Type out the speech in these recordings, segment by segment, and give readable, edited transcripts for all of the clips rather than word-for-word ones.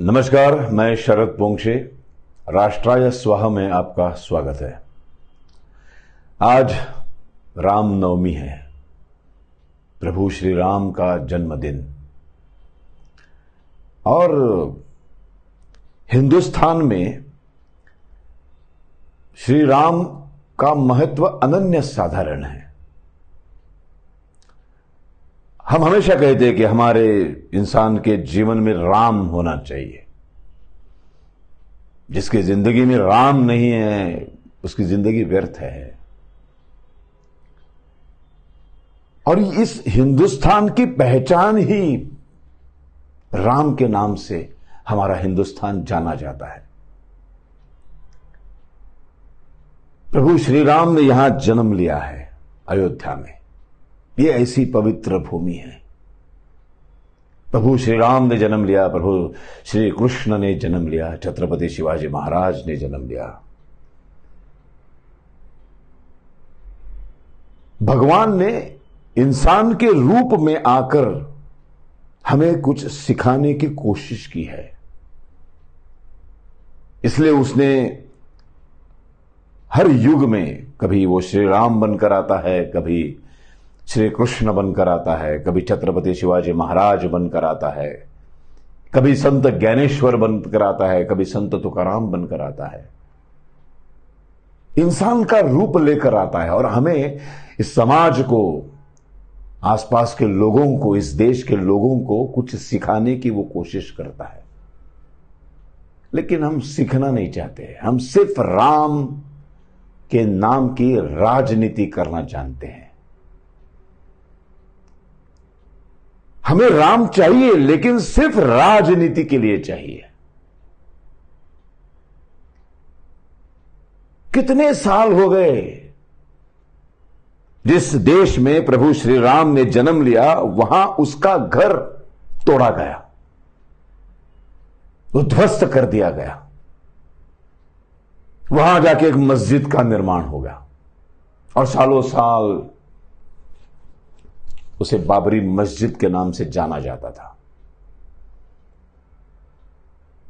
नमस्कार, मैं शरद पोंक्षे। राष्ट्राय स्वाहा में आपका स्वागत है। आज रामनवमी है, प्रभु श्री राम का जन्मदिन। और हिंदुस्तान में श्री राम का महत्व अनन्य साधारण है। हम हमेशा कहते हैं कि हमारे इंसान के जीवन में राम होना चाहिए। जिसकी जिंदगी में राम नहीं है उसकी जिंदगी व्यर्थ है। और इस हिंदुस्तान की पहचान ही राम के नाम से हमारा हिंदुस्तान जाना जाता है। प्रभु श्री राम ने यहां जन्म लिया है, अयोध्या में। ये ऐसी पवित्र भूमि है। प्रभु श्री राम ने जन्म लिया, प्रभु श्री कृष्ण ने जन्म लिया, छत्रपति शिवाजी महाराज ने जन्म लिया। भगवान ने इंसान के रूप में आकर हमें कुछ सिखाने की कोशिश की है। इसलिए उसने हर युग में कभी वो श्री राम बनकर आता है, कभी श्री कृष्ण बनकर आता है, कभी छत्रपति शिवाजी महाराज बनकर आता है, कभी संत ज्ञानेश्वर बनकर आता है, कभी संत तुकाराम बनकर आता है। इंसान का रूप लेकर आता है और हमें, इस समाज को, आसपास के लोगों को, इस देश के लोगों को कुछ सिखाने की वो कोशिश करता है। लेकिन हम सीखना नहीं चाहते। हम सिर्फ राम के नाम की राजनीति करना जानते हैं। हमें राम चाहिए, लेकिन सिर्फ राजनीति के लिए चाहिए। कितने साल हो गए जिस देश में प्रभु श्री राम ने जन्म लिया, वहां उसका घर तोड़ा गया, उद्ध्वस्त कर दिया गया। वहां जाके एक मस्जिद का निर्माण हो गया और सालों साल उसे बाबरी मस्जिद के नाम से जाना जाता था।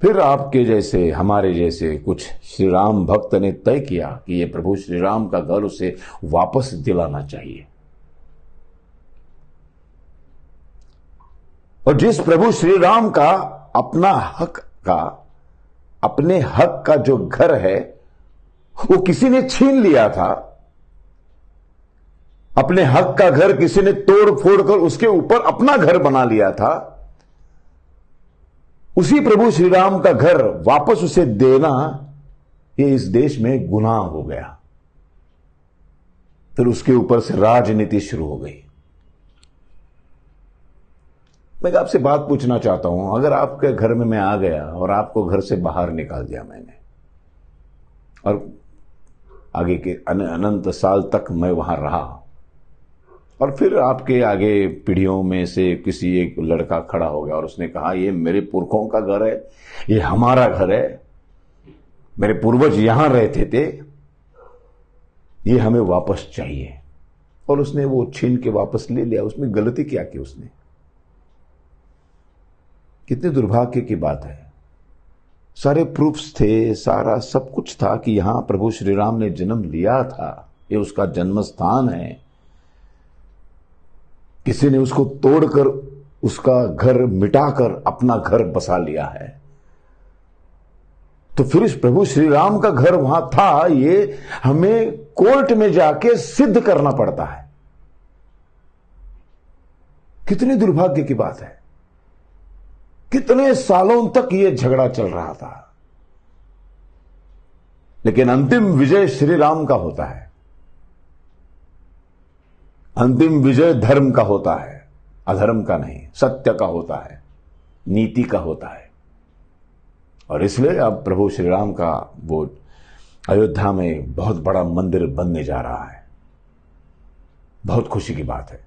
फिर आपके जैसे, हमारे जैसे कुछ श्री राम भक्त ने तय किया कि ये प्रभु श्री राम का घर उसे वापस दिलाना चाहिए। और जिस प्रभु श्री राम का अपने हक का जो घर है वो किसी ने छीन लिया था, अपने हक का घर किसी ने तोड़ फोड़ कर उसके ऊपर अपना घर बना लिया था, उसी प्रभु श्री राम का घर वापस उसे देना, ये इस देश में गुनाह हो गया। फिर उसके ऊपर से राजनीति शुरू हो गई। मैं आपसे बात पूछना चाहता हूं, अगर आपके घर में मैं आ गया और आपको घर से बाहर निकाल दिया मैंने, और आगे के अनंत साल तक मैं वहां रहा, और फिर आपके आगे पीढ़ियों में से किसी एक लड़का खड़ा हो गया और उसने कहा ये मेरे पुरखों का घर है, ये हमारा घर है, मेरे पूर्वज यहां रहते थे, ये हमें वापस चाहिए, और उसने वो छीन के वापस ले लिया। उसमें गलती क्या की उसने? कितने दुर्भाग्य की बात है। सारे प्रूफ्स थे, सारा सब कुछ था कि यहां प्रभु श्री राम ने जन्म लिया था, ये उसका जन्म स्थान है। किसी ने उसको तोड़कर, उसका घर मिटाकर अपना घर बसा लिया है। तो फिर इस प्रभु श्री राम का घर वहां था, ये हमें कोर्ट में जाके सिद्ध करना पड़ता है। कितनी दुर्भाग्य की बात है। कितने सालों तक ये झगड़ा चल रहा था, लेकिन अंतिम विजय श्री राम का होता है। अंतिम विजय धर्म का होता है, अधर्म का नहीं, सत्य का होता है, नीति का होता है। और इसलिए अब प्रभु श्री राम का वो अयोध्या में बहुत बड़ा मंदिर बनने जा रहा है। बहुत खुशी की बात है।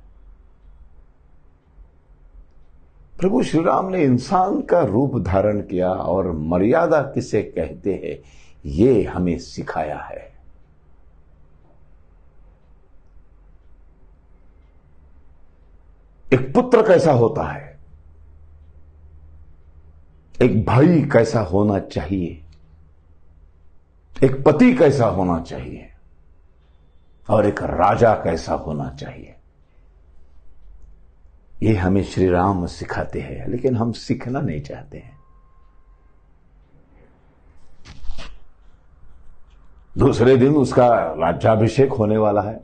प्रभु श्री राम ने इंसान का रूप धारण किया और मर्यादा किसे कहते हैं ये हमें सिखाया है। एक पुत्र कैसा होता है, एक भाई कैसा होना चाहिए, एक पति कैसा होना चाहिए और एक राजा कैसा होना चाहिए, ये हमें श्री राम सिखाते हैं, लेकिन हम सीखना नहीं चाहते हैं। दूसरे दिन उसका राज्याभिषेक होने वाला है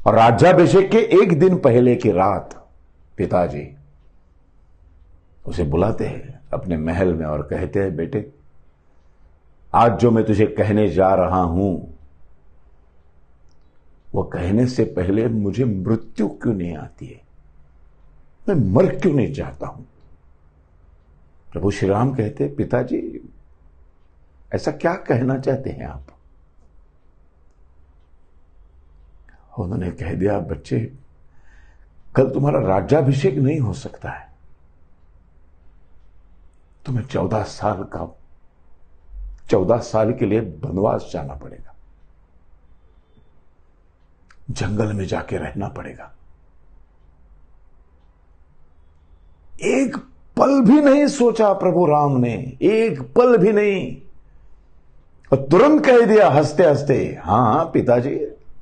और राज्याभिषेक के एक दिन पहले की रात पिताजी उसे बुलाते हैं अपने महल में और कहते हैं, बेटे आज जो मैं तुझे कहने जा रहा हूं वो कहने से पहले मुझे मृत्यु क्यों नहीं आती है, मैं मर क्यों नहीं चाहता हूं। प्रभु श्री राम कहते, पिताजी ऐसा क्या कहना चाहते हैं आप। उन्होंने कह दिया, बच्चे कल तुम्हारा राज्याभिषेक नहीं हो सकता है, तुम्हें 14 साल के लिए वनवास जाना पड़ेगा, जंगल में जाके रहना पड़ेगा। एक पल भी नहीं सोचा प्रभु राम ने, एक पल भी नहीं, और तुरंत कह दिया हंसते हंसते, हां पिताजी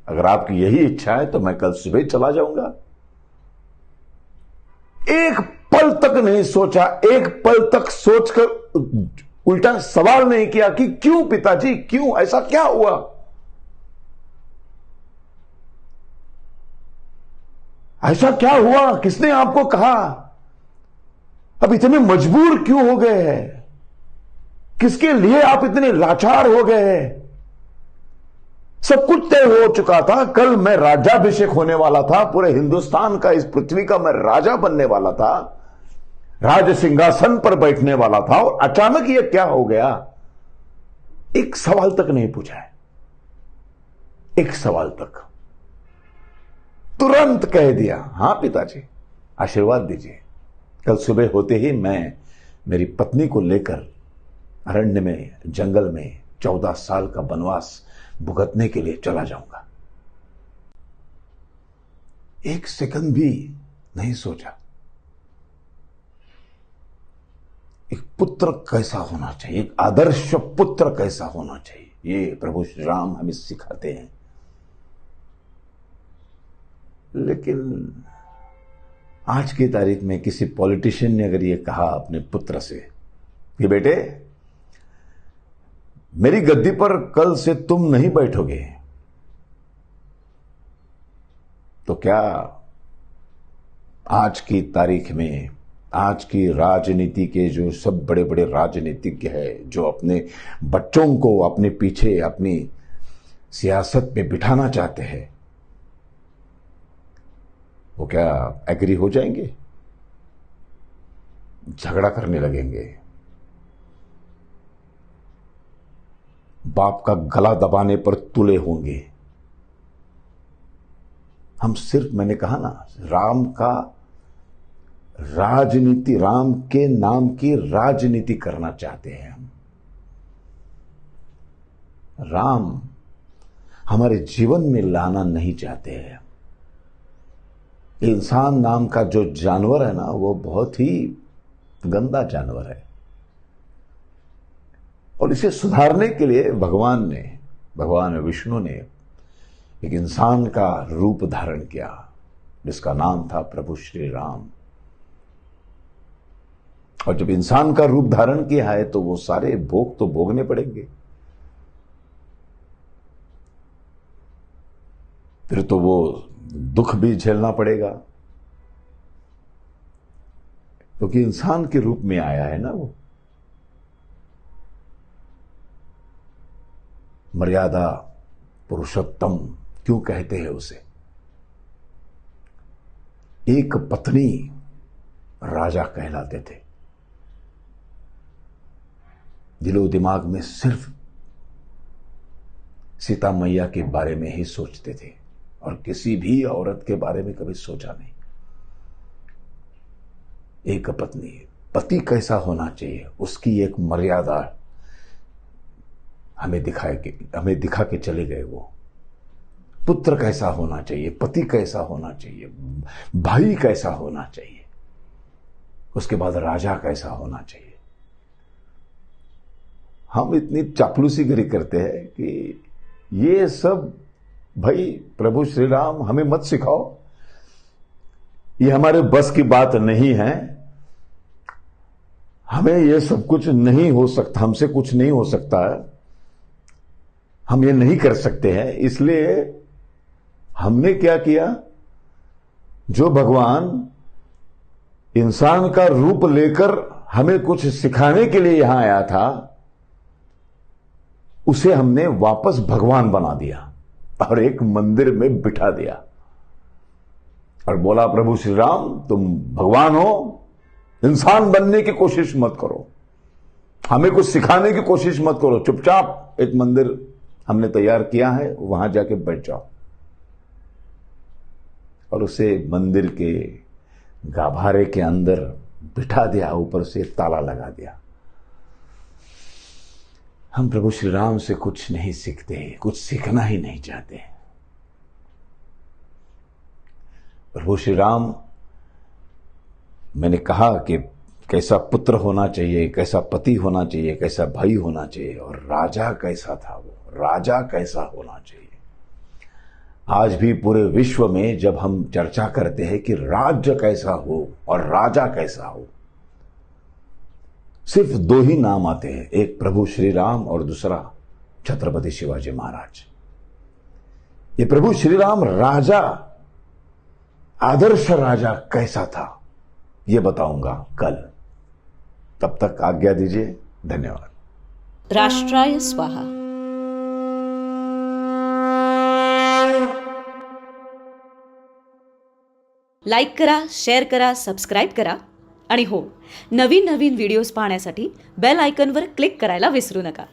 अगर आपकी यही इच्छा है तो मैं कल सुबह चला जाऊंगा। एक पल तक नहीं सोचा, एक पल तक सोचकर उल्टा सवाल नहीं किया कि क्यों पिताजी, क्यों, ऐसा क्या हुआ। ऐसा क्या हुआ, किसने आपको कहा, अब इतने मजबूर क्यों हो गए हैं, किसके लिए आप इतने लाचार हो गए हैं। सब कुछ तय हो चुका था, कल मैं राज्याभिषेक होने वाला था, पूरे हिंदुस्तान का, इस पृथ्वी का मैं राजा बनने वाला था, राज सिंहासन पर बैठने वाला था, और अचानक ये क्या हो गया। एक सवाल तक नहीं पूछा है, एक सवाल तक, तुरंत कह दिया, हां पिताजी आशीर्वाद दीजिए, कल सुबह होते ही मैं मेरी पत्नी को लेकर अरण्य में, जंगल में 14 साल का वनवास भुगतने के लिए चला जाऊंगा। एक सेकंड भी नहीं सोचा। एक पुत्र कैसा होना चाहिए, एक आदर्श पुत्र कैसा होना चाहिए, ये प्रभु श्री राम हमें सिखाते हैं। लेकिन आज की तारीख में किसी पॉलिटिशियन ने अगर ये कहा अपने पुत्र से कि बेटे मेरी गद्दी पर कल से तुम नहीं बैठोगे, तो क्या आज की तारीख में, आज की राजनीति के जो सब बड़े बड़े राजनीतिज्ञ हैं, जो अपने बच्चों को अपने पीछे अपनी सियासत पे बिठाना चाहते हैं, वो क्या एग्री हो जाएंगे, झगड़ा करने लगेंगे, बाप का गला दबाने पर तुले होंगे। हम सिर्फ, मैंने कहा ना, राम का राजनीति, राम के नाम की राजनीति करना चाहते हैं हम। राम हमारे जीवन में लाना नहीं चाहते हैं। इंसान नाम का जो जानवर है ना, वो बहुत ही गंदा जानवर है, और इसे सुधारने के लिए भगवान विष्णु ने एक इंसान का रूप धारण किया, जिसका नाम था प्रभु श्री राम। और जब इंसान का रूप धारण किया है तो वो सारे भोग तो भोगने पड़ेंगे, फिर तो वो दुख भी झेलना पड़ेगा, क्योंकि इंसान के रूप में आया है ना वो। मर्यादा पुरुषोत्तम क्यों कहते हैं उसे। एक पत्नी राजा कहलाते थे। दिलो दिमाग में सिर्फ सीता मैया के बारे में ही सोचते थे और किसी भी औरत के बारे में कभी सोचा नहीं। एक पत्नी, पति कैसा होना चाहिए उसकी एक मर्यादा हमें दिखा के चले गए वो। पुत्र कैसा होना चाहिए, पति कैसा होना चाहिए, भाई कैसा होना चाहिए, उसके बाद राजा कैसा होना चाहिए। हम इतनी चापलूसीगिरी करते हैं कि ये सब भाई प्रभु श्री राम हमें मत सिखाओ, ये हमारे बस की बात नहीं है, हमें ये सब कुछ नहीं हो सकता, हमसे कुछ नहीं हो सकता है, हम ये नहीं कर सकते हैं। इसलिए हमने क्या किया, जो भगवान इंसान का रूप लेकर हमें कुछ सिखाने के लिए यहां आया था, उसे हमने वापस भगवान बना दिया और एक मंदिर में बिठा दिया और बोला प्रभु श्री राम तुम भगवान हो, इंसान बनने की कोशिश मत करो, हमें कुछ सिखाने की कोशिश मत करो, चुपचाप एक मंदिर हमने तैयार किया है वहां जाके बैठ जाओ। और उसे मंदिर के गाभारे के अंदर बिठा दिया, ऊपर से ताला लगा दिया। हम प्रभु श्री राम से कुछ नहीं सीखते, कुछ सीखना ही नहीं चाहते। प्रभु श्री राम, मैंने कहा कि कैसा पुत्र होना चाहिए, कैसा पति होना चाहिए, कैसा भाई होना चाहिए, और राजा कैसा था, वो राजा कैसा होना चाहिए। आज भी पूरे विश्व में जब हम चर्चा करते हैं कि राज्य कैसा हो और राजा कैसा हो, सिर्फ दो ही नाम आते हैं, एक प्रभु श्री राम और दूसरा छत्रपति शिवाजी महाराज। ये प्रभु श्री राम राजा, आदर्श राजा कैसा था, ये बताऊंगा कल। तब तक आज्ञा दीजिए, धन्यवाद। राष्ट्राय स्वाहा। लाईक करा, शेअर करा, सबस्क्राईब करा आणि हो, नवीन नवीन व्हिडिओज पाहण्यासाठी बेल आयकॉनवर क्लिक करायला विसरू नका।